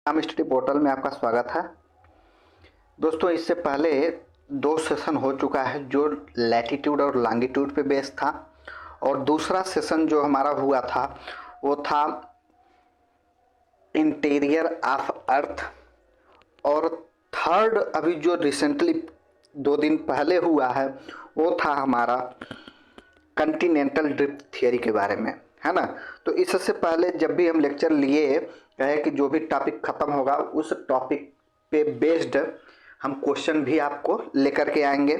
Ram study portal में आपका स्वागत है। दोस्तों, इससे पहले दो सेशन हो चुका है जो लैटिट्यूड और लॉन्गिट्यूड पे बेस्ड था, और दूसरा सेशन जो हमारा हुआ था वो था इंटीरियर ऑफ अर्थ, और थर्ड अभी जो रिसेंटली 2 दिन पहले हुआ है वो था हमारा कंटिनेंटल ड्रिफ्ट थियरी के बारे में, है ना। तो इससे पहले जब भी हम लेक्चर लिए कहे कि जो भी टॉपिक ख़त्म होगा उस टॉपिक पे बेस्ड हम क्वेश्चन भी आपको लेकर के आएंगे,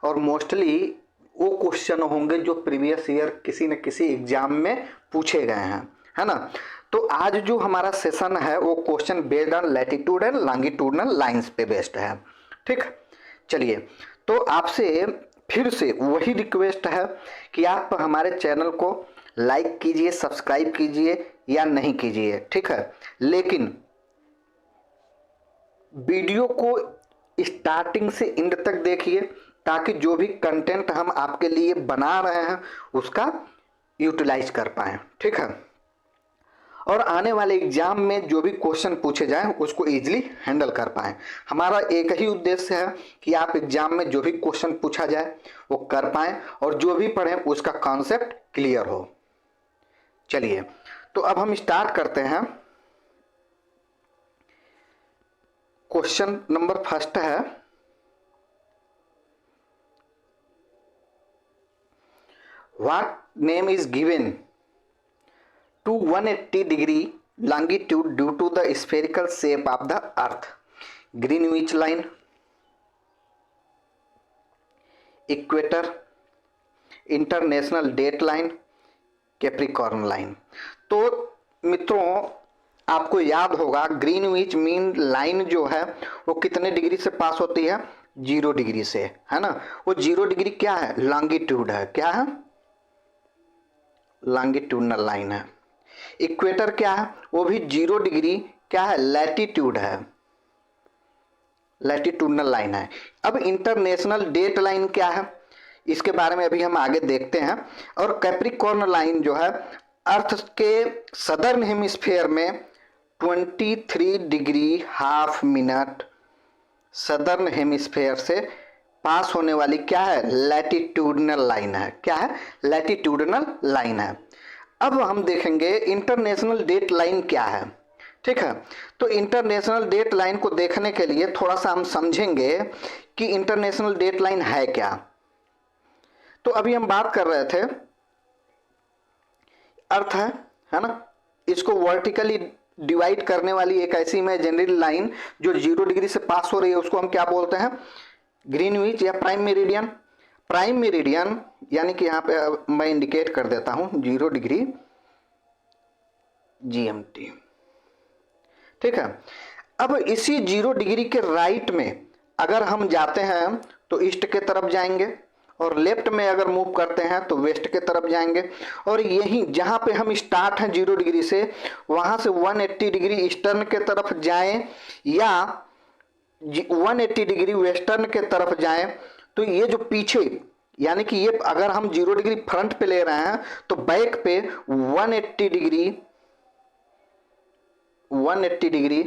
और मोस्टली वो क्वेश्चन होंगे जो प्रीवियस ईयर किसी न किसी एग्जाम में पूछे गए हैं, है ना। तो आज जो हमारा सेशन है वो question based on latitude and longitudinal lines पे बेस्ड है। ठीक, चलिए, तो आपसे फिर से वही रिक्वेस्ट है कि आप हमारे चैनल को लाइक कीजिए, सब्सक्राइब कीजिए या नहीं कीजिए, ठीक है, लेकिन वीडियो को स्टार्टिंग से एंड तक देखिए ताकि जो भी कंटेंट हम आपके लिए बना रहे हैं उसका यूटिलाइज कर पाएँ, ठीक है, और आने वाले एग्जाम में जो भी क्वेश्चन पूछे जाएं उसको इजीली हैंडल कर पाएँ। हमारा एक ही उद्देश्य है कि आप एग्जाम में जो भी क्वेश्चन पूछा जाए वो कर पाएँ और जो भी पढ़ें उसका कॉन्सेप्ट क्लियर हो। चलिए, तो अब हम स्टार्ट करते हैं। क्वेश्चन नंबर फर्स्ट है, what name is given to 180 degree longitude due to the spherical shape of the earth? Greenwich line, equator, international date line, Capricorn line. तो मित्रों, आपको याद होगा ग्रीनविच मीन लाइन जो है वो कितने डिग्री से पास होती है? 0 डिग्री से, है ना। वो 0 डिग्री क्या है? लॉन्गिट्यूड है। क्या है? लॉन्गिट्यूडनल लाइन है। इक्वेटर क्या है? वो भी 0 डिग्री क्या है? लैटिट्यूड है, लैटिट्यूडनल लाइन है। अब इंटरनेशनल डेट लाइन क्या है इसके बारे में अभी हम आगे देखते हैं। और कैप्रिकॉर्न लाइन जो है अर्थ के सदर्न हेमिस्फीयर में 23 degree half minute southern hemisphere से पास होने वाली क्या है? लैटिट्यूडनल लाइन है। क्या है? लैटिट्यूडनल लाइन है। अब हम देखेंगे इंटरनेशनल डेट लाइन क्या है, ठीक है। तो इंटरनेशनल डेट लाइन को देखने के लिए थोड़ा सा हम समझेंगे कि इंटरनेशनल डेट लाइन है क्या। तो अभी हम बात कर रहे थे अर्थ है ना, इसको वर्टिकली डिवाइड करने वाली एक ऐसी इमेजिनरी लाइन जो 0 डिग्री से पास हो रही है उसको हम क्या बोलते हैं? ग्रीनविच या प्राइम मेरिडियन। प्राइम मेरिडियन यानी कि यहाँ पे मैं इंडिकेट कर देता हूँ 0 डिग्री GMT, ठीक है। अब इसी 0 डिग्री के राइट में अगर हम जाते हैं तो ईस्ट के तरफ जाएंगे, और लेफ्ट में अगर मूव करते हैं तो वेस्ट के तरफ जाएंगे, और यहीं जहाँ पे हम स्टार्ट हैं 0 डिग्री से वहाँ से 180 डिग्री ईस्टर्न के तरफ जाएं या 180 डिग्री वेस्टर्न के तरफ जाएं, तो ये जो पीछे यानी कि ये अगर हम 0 डिग्री फ्रंट पे ले रहे हैं तो बैक पे 180 डिग्री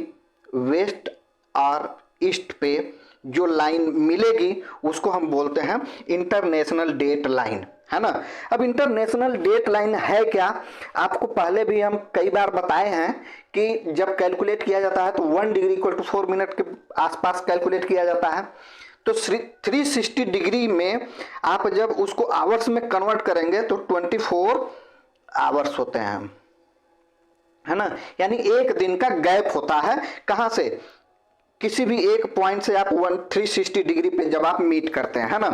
वेस्ट और ईस्ट पे जो लाइन मिलेगी उसको हम बोलते हैं इंटरनेशनल डेट लाइन, है ना। अब इंटरनेशनल डेट लाइन है क्या? आपको पहले भी हम कई बार बताए हैं कि जब कैलकुलेट किया जाता है तो 1 डिग्री इक्वल टू 4 मिनट के आसपास कैलकुलेट किया जाता है। तो 360 डिग्री में आप जब उसको आवर्स में कन्वर्ट करेंगे तो 24 आवर्स होते हैं, है ना। यानी एक दिन का गैप होता है कहां से? किसी भी एक पॉइंट से आप 360 डिग्री पे जब आप मीट करते हैं, है ना।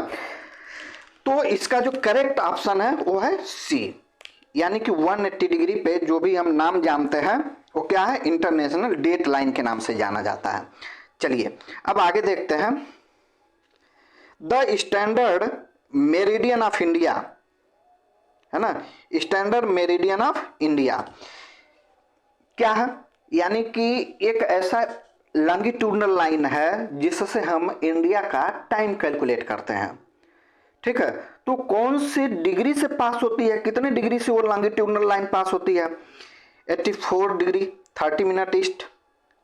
तो इसका जो करेक्ट ऑप्शन है वो है सी, यानी कि 180 डिग्री पे जो भी हम नाम जानते हैं वो क्या है? इंटरनेशनल डेट लाइन के नाम से जाना जाता है। चलिए, अब आगे देखते हैं। The standard meridian of India, है ना, स्टैंडर्ड मेरिडियन ऑफ इंडिया क्या है? यानी कि एक ऐसा लॉन्गिट्यूडनल लाइन है जिससे हम इंडिया का टाइम कैलकुलेट करते हैं, ठीक है। तो कौन सी डिग्री से पास होती है? कितने डिग्री से वो लॉन्गिट्यूडनल लाइन पास होती है? 84 degree 30 minute east,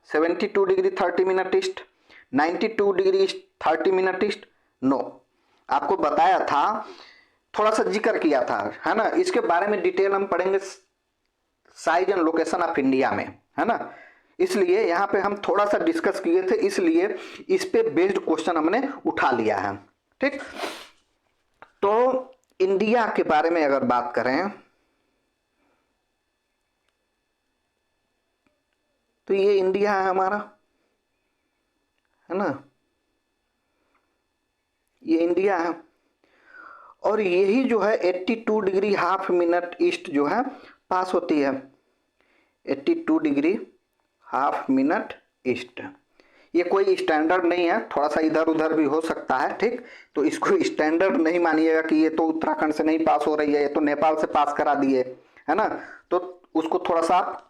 72 degree 30 minute east, 92 degree east 30 minute east? No, आपको बताया था, थोड़ा सा जिक्र किया था, है ना। इसके बारे में डिटेल हम पढ़ेंगे size and location of India में, है ना। इसलिए यहां पे हम थोड़ा सा डिस्कस किए थे, इसलिए इस पे बेस्ड क्वेश्चन हमने उठा लिया है, ठीक। तो इंडिया के बारे में अगर बात करें तो ये इंडिया है हमारा, है ना, ये इंडिया है। और यही जो है 82 डिग्री हाफ मिनट ईस्ट जो है पास होती है, 82 डिग्री हाफ मिनट ईस्ट। ये कोई स्टैंडर्ड नहीं है, थोड़ा सा इधर उधर भी हो सकता है, ठीक। तो इसको स्टैंडर्ड नहीं मानिएगा कि ये तो उत्तराखंड से नहीं पास हो रही है, ये तो नेपाल से पास करा दिए, है ना। तो उसको थोड़ा सा आप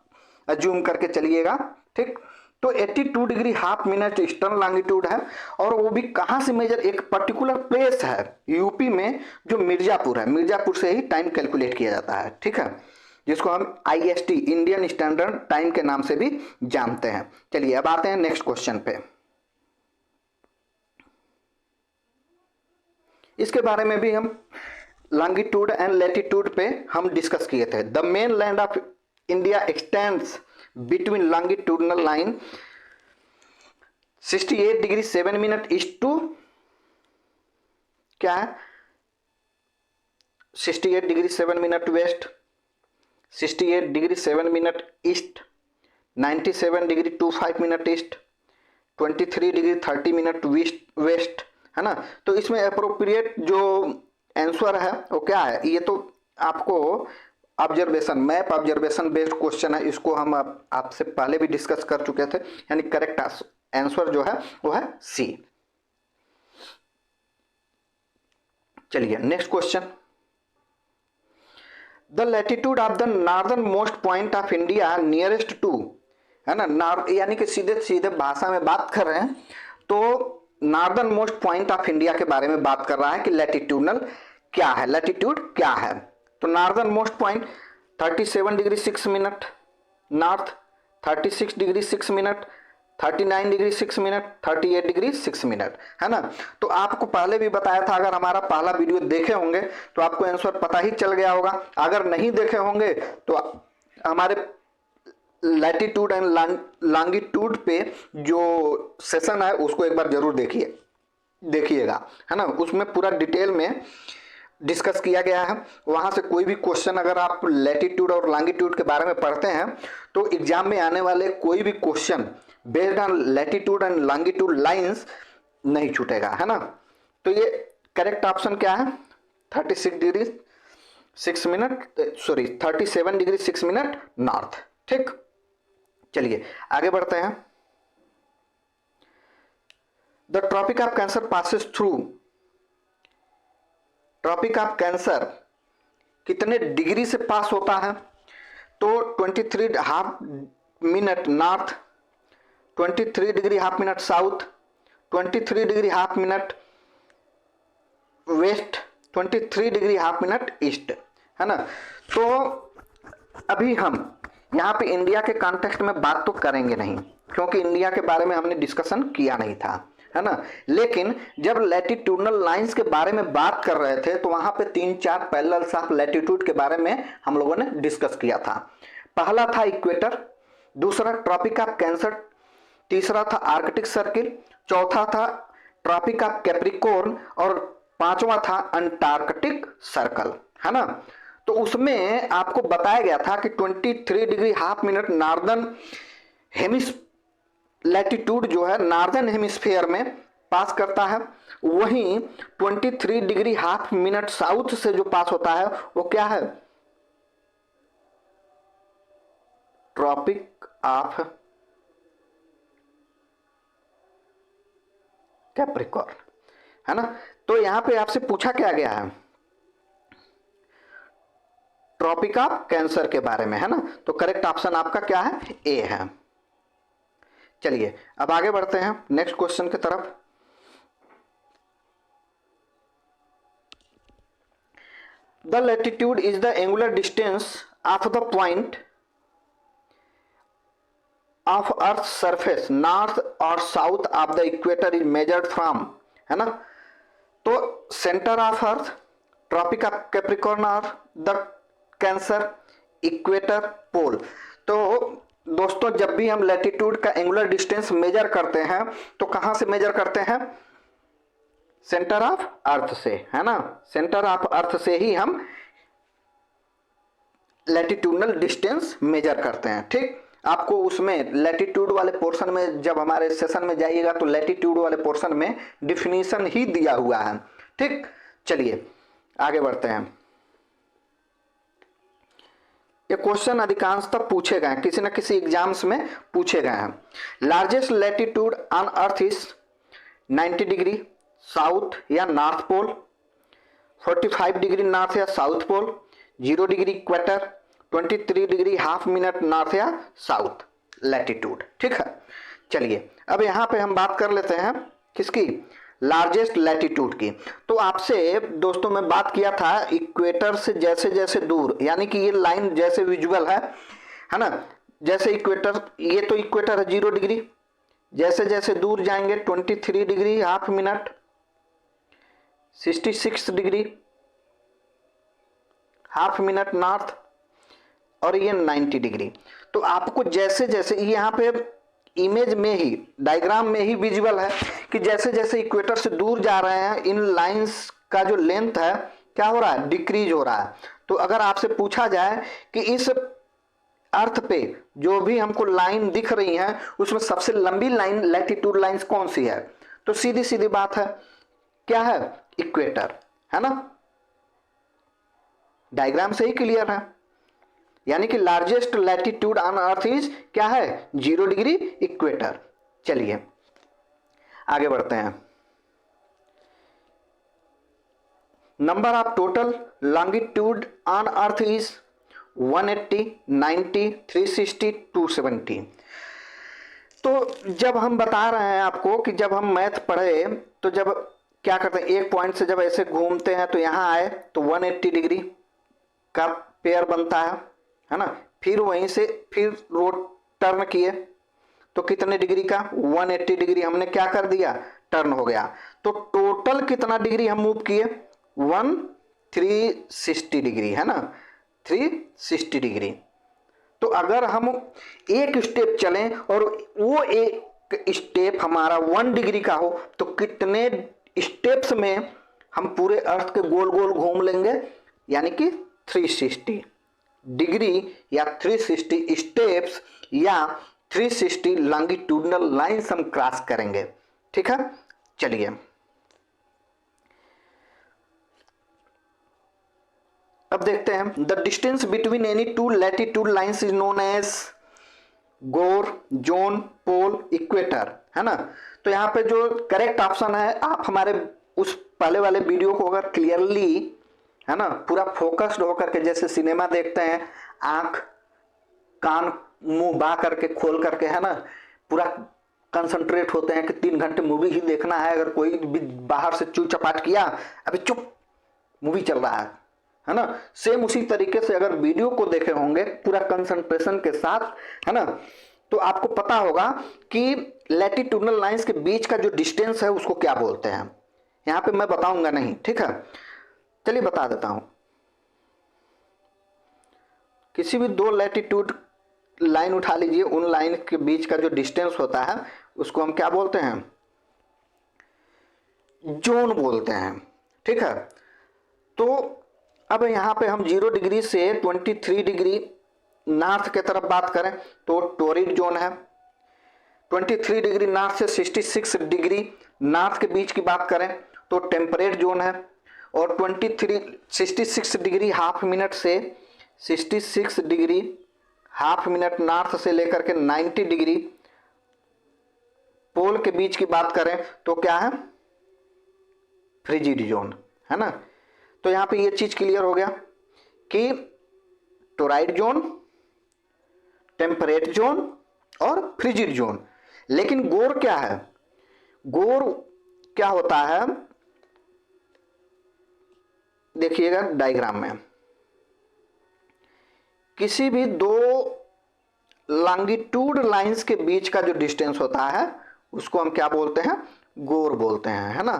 अज्यूम करके चलिएगा, ठीक। तो 82 degree half minute eastern longitude है, और वो भी कहाँ से मेजर, एक पर्टिकुलर प्लेस है यूपी में जो मिर्जापुर है, मिर्जापुर से ही टाइम कैलकुलेट किया जाता है, ठीक है, जिसको हम IST इंडियन स्टैंडर्ड टाइम के नाम से भी जानते हैं। चलिए अब आते हैं नेक्स्ट क्वेश्चन पे। इसके बारे में भी हम लॉन्गिट्यूड एंड लैटिट्यूड पे हम डिस्कस किए थे। The mainland of India extends between longitudinal line 68 degree 7 minute east to, क्या है, 68 degree 7 minute west, 68 degree 7 minute east, 97 degree 25 minute east, 23 degree 30 minute west, है ना। तो इसमें अप्रोप्रिएट जो आंसर है वो क्या है, ये तो आपको observation, map observation based question है, इसको हम आपसे पहले भी डिस्कस कर चुके थे, यानी करेक्ट आंसर जो है वो है सी। चलिए next question. The latitude of the northernmost point of India nearest to, है ना, यानी कि सीधे सीधे भाषा में बात कर रहे हैं तो northern most point of India के बारे में बात कर रहा है कि लैटिट्यूडनल क्या है, लैटिट्यूड क्या है। तो northern most point 37 degree 6 minute north, 36 degree 6 minute, 39 degree 6 minute, 38 degree 6 minute, है ना। तो आपको पहले भी बताया था, अगर हमारा पहला वीडियो देखे होंगे तो आपको आंसर पता ही चल गया होगा, अगर नहीं देखे होंगे तो हमारे लैटिट्यूड एंड लॉन्गिट्यूड पे जो सेशन है उसको एक बार जरूर देखिएगा, है ना, उसमें पूरा डिटेल में डिस्कस किया गया है। वहां से कोई भी क्वेश्चन अगर आप लैटिट्यूड और लॉन्गिट्यूड के बारे में पढ़ते हैं तो एग्जाम में आने वाले कोई भी question based on latitude and longitude lines नहीं छूटेगा, है ना। तो ये करेक्ट ऑप्शन क्या है, 36 degree 6 minute, sorry 37 degree 6 minute north, ठीक। चलिए आगे बढ़ते हैं। The tropic of cancer passes through, tropic of cancer कितने डिग्री से पास होता है, तो 23 half minute north, 23 degree half minute south, 23 degree half minute west, 23 degree half minute east, है ना। तो अभी हम यहाँ पे इंडिया के कॉन्टेक्स्ट में बात तो करेंगे नहीं, क्योंकि इंडिया के बारे में हमने डिस्कशन किया नहीं था, है ना। लेकिन जब लैटिट्यूडनल लाइंस के बारे में बात कर रहे थे तो वहां पे 3-4 पैरेलल्स ऑफ लैटिट्यूड के बारे में हम लोगों ने डिस्कस किया था। पहला था इक्वेटर, दूसरा ट्रॉपिक ऑफ कैंसर, तीसरा था आर्कटिक सर्किल, चौथा था ट्रॉपिक ऑफ कैप्रिकॉर्न और पांचवा था अंटार्कटिक सर्कल, है ना। तो उसमें आपको बताया गया था कि 23 degree half minute northern latitude जो है नॉर्दर्न हेमिस्फीयर में पास करता है, वहीं 23 डिग्री हाफ मिनट साउथ से जो पास होता है वो क्या है, ट्रॉपिक ऑफ कैप्रिकॉर्न, है ना। तो यहां पे आपसे पूछा क्या गया है, ट्रॉपिक ऑफ कैंसर के बारे में, है ना। तो करेक्ट ऑप्शन आपका क्या है, ए है। चलिए अब आगे बढ़ते हैं नेक्स्ट क्वेश्चन की तरफ। The latitude is the angular distance of the point of earth surface north और south of the equator is measured from, है ना। तो centre of earth, tropic of Capricorn और द कैंसर, इक्वेटर, पोल। तो दोस्तों जब भी हम लैटिट्यूड का एंगुलर डिस्टेंस मेजर करते हैं तो कहां से मेजर करते हैं? सेंटर ऑफ अर्थ से, है ना। सेंटर ऑफ अर्थ से ही हम लैटिट्यूडनल डिस्टेंस मेजर करते हैं। ठीक, आपको उसमें लैटिट्यूड वाले पोर्शन में जब हमारे सेशन में जाइएगा तो लैटिट्यूड वाले पोर्शन में डिफिनीशन ही दिया हुआ है। ठीक, चलिए आगे बढ़ते हैं। ये क्वेश्चन अधिकांशतः पूछे गए हैं, किसी न किसी एग्जाम्स में पूछे गए हैं। Largest latitude on earth is 90 degree south या नॉर्थ पोल, 45 डिग्री नॉर्थ या south pole, 0 degree equator, 23 degree half minute north या साउथ लैटिट्यूड। ठीक है, चलिए अब यहां पे हम बात कर लेते हैं किसकी? लार्जेस्ट लैटिट्यूड की। तो आपसे दोस्तों मैं बात किया था इक्वेटर से जैसे जैसे दूर, यानी कि ये लाइन जैसे विजुअल है ना, जैसे इक्वेटर, ये तो इक्वेटर है 0 डिग्री, जैसे जैसे दूर जाएंगे 23 degree half minute, 66 degree half minute north, और ये 90 डिग्री। तो आपको जैसे जैसे यहाँ पे इमेज में ही, डायग्राम में ही विजुअल है कि जैसे जैसे इक्वेटर से दूर जा रहे हैं इन लाइंस का जो लेंथ है क्या हो रहा है? डिक्रीज हो रहा है। तो अगर आपसे पूछा जाए कि इस अर्थ पे जो भी हमको लाइन दिख रही है उसमें सबसे लंबी लाइन लैटिट्यूड लाइंस कौन सी है? तो सीधी सीधी बात है, क्या है? इक्वेटर, है ना। डायग्राम से ही क्लियर है, यानी कि largest latitude on earth is क्या है? 0 डिग्री इक्वेटर। चलिए आगे बढ़ते हैं। Number of total longitude on earth is 180, 90, 360, 270। तो जब हम बता रहे हैं आपको कि जब हम मैथ पढ़े तो जब क्या करते हैं, एक पॉइंट से जब ऐसे घूमते हैं तो यहां आए तो 180 डिग्री का पेयर बनता है ना। फिर वहीं से फिर रोड टर्न किए तो कितने डिग्री का? 180 डिग्री हमने क्या कर दिया? टर्न हो गया। तो टोटल कितना डिग्री हम मूव किए? 360 डिग्री, है ना, 360 डिग्री। तो अगर हम एक स्टेप चलें और वो एक स्टेप हमारा 1 डिग्री का हो तो कितने स्टेप्स में हम पूरे अर्थ के गोल गोल घूम लेंगे? यानी कि 360 डिग्री या 360 स्टेप्स या 360 लॉन्गिट्यूडनल लाइंस हम क्रॉस करेंगे। ठीक है, चलिए अब देखते हैं। The distance between any two latitude lines is known as gore, zone, pole, equator, है ना। तो यहां पे जो करेक्ट ऑप्शन है, आप हमारे उस पहले वाले वीडियो को अगर क्लियरली, है ना, पूरा फोकस्ड होकर के, जैसे सिनेमा देखते हैं आंख कान मुंह बा करके खोल करके, है ना, पूरा कंसंट्रेट होते हैं कि 3 घंटे मूवी ही देखना है। अगर कोई भी बाहर से चू चपाट किया, अभी चुप मूवी चल रहा है ना। सेम उसी तरीके से अगर वीडियो को देखे होंगे पूरा कंसंट्रेशन के साथ, है ना, तो आपको पता होगा कि लैटिट्यूडनल लाइंस के बीच का जो डिस्टेंस है उसको क्या बोलते हैं। यहां पे मैं बताऊंगा नहीं, ठीक है। चलिए बता देता हूं। किसी भी 2 लैटिट्यूड लाइन उठा लीजिए, उन लाइन के बीच का जो डिस्टेंस होता है उसको हम क्या बोलते हैं? जोन बोलते हैं। ठीक है, तो अब यहां पे हम 0 डिग्री से 23 डिग्री नॉर्थ के तरफ बात करें तो टोरिड जोन है। 23 डिग्री नॉर्थ से 66 डिग्री नॉर्थ के बीच की बात करें तो टेम्परेट जोन है। और 66 डिग्री हाफ मिनट से 66 डिग्री हाफ मिनट नॉर्थ से लेकर के 90 डिग्री पोल के बीच की बात करें तो क्या है? फ्रिजिड जोन, है ना। तो यहां पे ये चीज क्लियर हो गया कि टोराइड जोन, टेम्परेट जोन और फ्रिजिड जोन। लेकिन गोर क्या है? गोर क्या होता है देखिएगा डायग्राम में। किसी भी 2 लॉन्गिट्यूड लाइंस के बीच का जो डिस्टेंस होता है उसको हम क्या बोलते हैं, गोर बोलते हैं, है ना,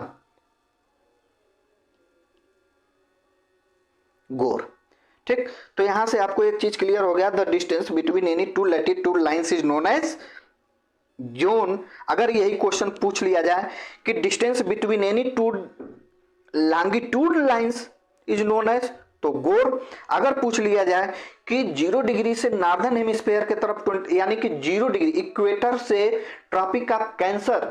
गोर। ठीक, तो यहां से आपको एक चीज क्लियर हो गया, the distance between any two latitude lines is known as zone. अगर यही क्वेश्चन पूछ लिया जाए कि distance between any two longitude lines is known as, तो गोर। अगर पूछ लिया जाए कि 0 डिग्री से नॉर्दर्न हेमिस्फीयर के तरफ 20 यानी कि 0 डिग्री इक्वेटर से ट्रॉपिक ऑफ कैंसर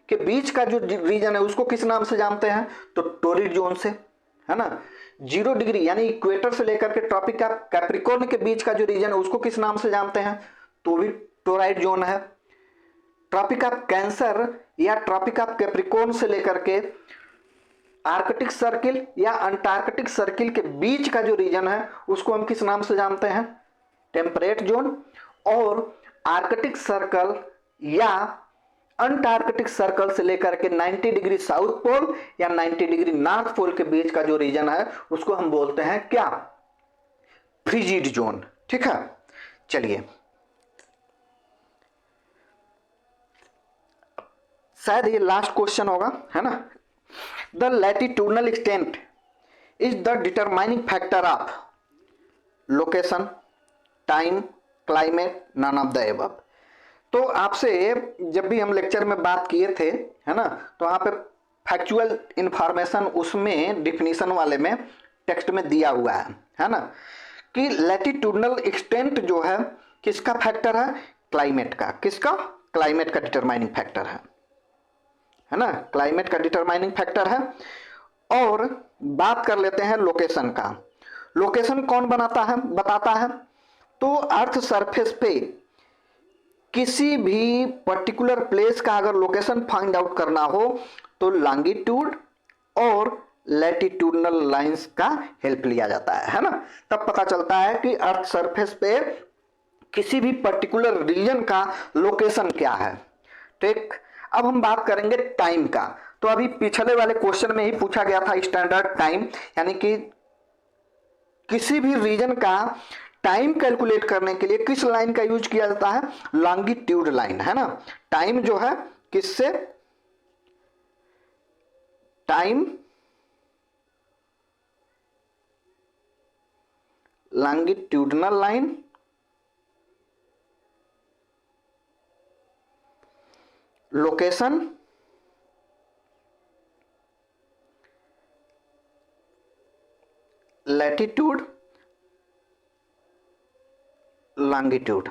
के बीच का जो रीजन है उसको किस नाम से जानते हैं, तो टोरिड जोन से, है ना। 0 डिग्री यानी इक्वेटर से लेकर के ट्रॉपिक ऑफ कैप्रिकॉर्न के बीच का जो रीजन है उसको किस नाम से जानते हैं, तो भी टोराइड जोन है। ट्रॉपिक ऑफ कैंसर या ट्रॉपिक ऑफ कैप्रिकॉर्न से लेकर के आर्कटिक सर्किल या अंटार्कटिक सर्किल के बीच का जो रीजन है उसको हम किस नाम से जानते हैं, टेम्परेट जोन। और आर्कटिक सर्कल या अंटार्कटिक सर्कल से लेकर के 90 डिग्री साउथ पोल या 90 डिग्री नॉर्थ पोल के बीच का जो रीजन है उसको हम बोलते हैं क्या, फ्रिजिड जोन। ठीक है, चलिए शायद ये लास्ट क्वेश्चन होगा, है ना। The latitudinal extent is the determining factor of location, time, climate, none of the above. तो आपसे जब भी हम लेक्चर में बात किए थे, है ना, तो वहां पे फैक्चुअल इंफॉर्मेशन उसमें डिफिनीशन वाले में टेक्स्ट में दिया हुआ है ना, कि लैटिट्यूडनल एक्सटेंट जो है किसका फैक्टर है, क्लाइमेट का। किसका, क्लाइमेट का डिटरमाइनिंग फैक्टर है ना, क्लाइमेट का डिटरमाइनिंग फैक्टर है। और बात कर लेते हैं लोकेशन का। लोकेशन कौन बनाता है, बताता है, तो अर्थ सरफेस पे किसी भी पर्टिकुलर प्लेस का अगर लोकेशन फाइंड आउट करना हो तो लॉन्गिट्यूड और लैटिट्यूडनल लाइंस का हेल्प लिया जाता है ना। तब पता चलता है कि अर्थ सरफेस पे किसी भी पर्टिकुलर रीजन का लोकेशन क्या है। ठीक, अब हम बात करेंगे टाइम का। तो अभी पिछले वाले क्वेश्चन में ही पूछा गया था स्टैंडर्ड टाइम, यानी कि किसी भी रीजन का टाइम कैलकुलेट करने के लिए किस लाइन का यूज किया जाता है, लॉन्गिट्यूड लाइन, है ना। टाइम जो है किससे, time longitudinal line, location latitude, longitude,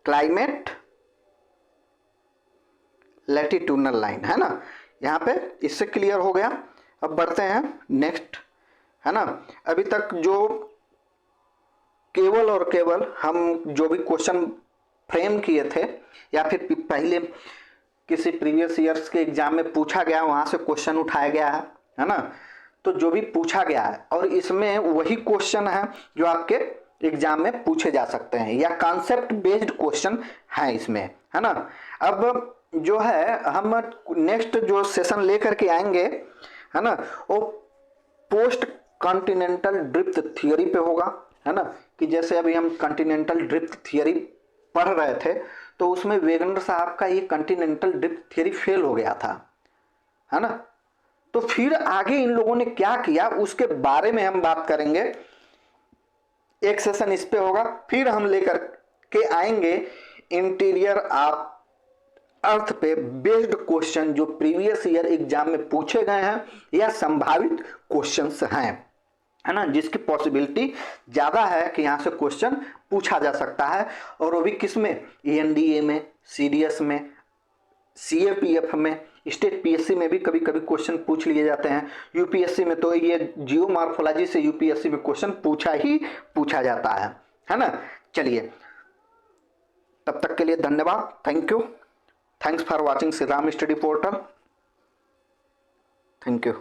climate, latitudinal line, है ना। यहां पे इससे क्लियर हो गया। अब बढ़ते हैं नेक्स्ट, है ना। अभी तक जो केवल और केवल हम जो भी क्वेश्चन फ्रेम किए थे या फिर पहले किसी प्रीवियस ईयर्स के एग्जाम में पूछा गया वहां से क्वेश्चन उठाया गया है ना। तो जो भी पूछा गया है और इसमें वही क्वेश्चन है जो आपके एग्जाम में पूछे जा सकते हैं या कॉन्सेप्ट बेस्ड क्वेश्चन है इसमें, है ना। अब जो है हम नेक्स्ट जो सेशन लेकर के आएंगे, है ना, वो पोस्ट कॉन्टिनेंटल ड्रिफ्ट थियोरी पे होगा, है ना। कि जैसे अभी हम कॉन्टिनेंटल ड्रिफ्ट थियोरी पढ़ रहे थे तो उसमें वेगनर साहब का ये कॉन्टिनेंटल ड्रिफ्ट थियोरी फेल हो गया था, है ना। तो फिर आगे इन लोगों ने क्या किया उसके बारे में हम बात करेंगे, एक सेशन इस पे होगा। फिर हम लेकर के आएंगे इंटीरियर ऑफ अर्थ पे बेस्ड क्वेश्चन जो प्रीवियस ईयर एग्जाम में पूछे गए हैं या संभावित क्वेश्चंस हैं, है ना, जिसकी पॉसिबिलिटी ज्यादा है कि यहां से क्वेश्चन पूछा जा सकता है। और वो भी किसमें, एनडीए में, सीडीएस में, सीएपीएफ में, स्टेट पीएससी में भी कभी कभी क्वेश्चन पूछ लिए जाते हैं। यूपीएससी में तो ये जियोमॉर्फोलॉजी से यूपीएससी में क्वेश्चन पूछा जाता है ना। चलिए, तब तक के लिए धन्यवाद, thank you, thanks for watching Shri Ram study portal, thank you.